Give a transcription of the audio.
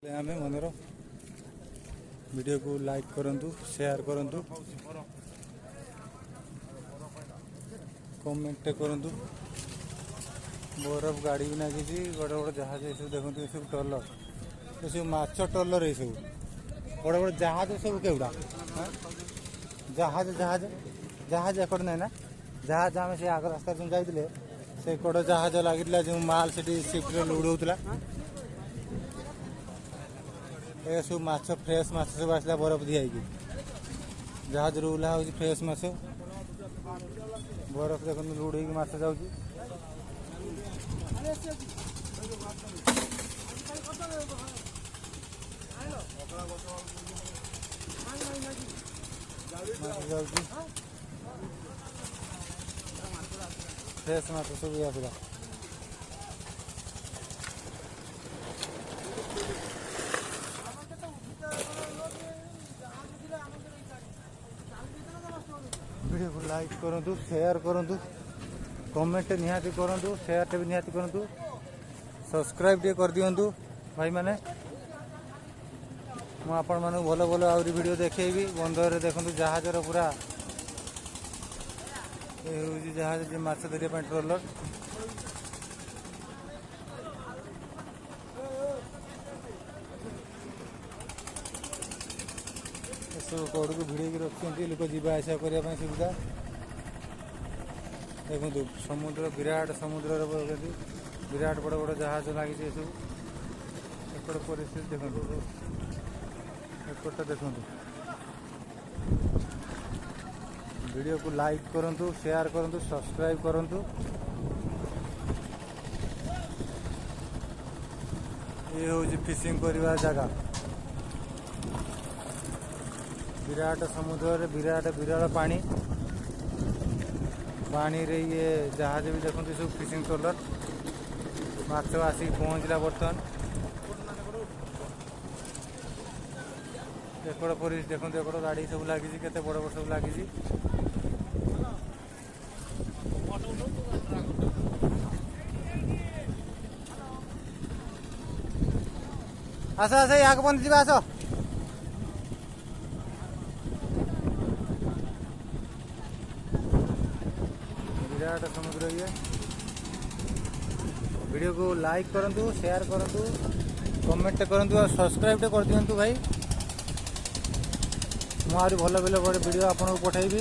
आम मनर वीडियो को लाइक करंतु शेयर करंतु कमेंट करंतु। बरफ गाड़ी भी लगी बड़ बड़ जहाज ये सब देखते ये सब टलर ये सब माछ टलर ये सब बड़ बड़ जहाज सब केवड़ा जहाज जहाज जहाज एकड़ ना ना जहाज आम से आग रास्ता जाइए से कड़ जहाज लगी जो माल से सिफ्ट लोड होता ये सब माछ फ्रेश माछ सब आसला बरफ दिखाई जहाज ओह्ला हो फ्रेश माछ बरफ देख लोड हो माछ जाऊँगी फ्रेश माछ सब आसला वीडियो को लाइक करूँ शेयर करूँ कमेंट निहाती करूँ शेयर भी निहाती करूँ सब्सक्राइब टे कर दिंतु भाई मैंने मुझे भल भल आहरी वीडियो देखी बंदर देखूँ जहाजर पूरा ये हूँ जहाज माछ धरने ट्रोलर सब कड़ को भिड़ रखते लोक जावास करने सुविधा देखो समुद्र विराट समुद्र विराट बड़ बड़ जहाज लगी सब एपट परिस्थिति देखो एपट देखो वीडियो को लाइक करूँ शेयर करूँ सब्सक्राइब करूँ ये हूँ फिशिंग करवा जगह विराट समुद्र विराट विरल पानी पानी रे ये जहाज भी देखते सब फिशिंग ट्रोलर माछ आसिक पहुँचला बर्तमान एकड़ परिस देखते एकड़ गाड़ी सब लगी केते बड़ बड़ सब लगी आस आस आग बंद जी आस विराट समुद्र ये वीडियो को लाइक करूँ शेयर करूँ कमेंट करूँ और सब्सक्राइब कर दिंतु भाई मुझे भल भल वीडियो आपको पठेबी।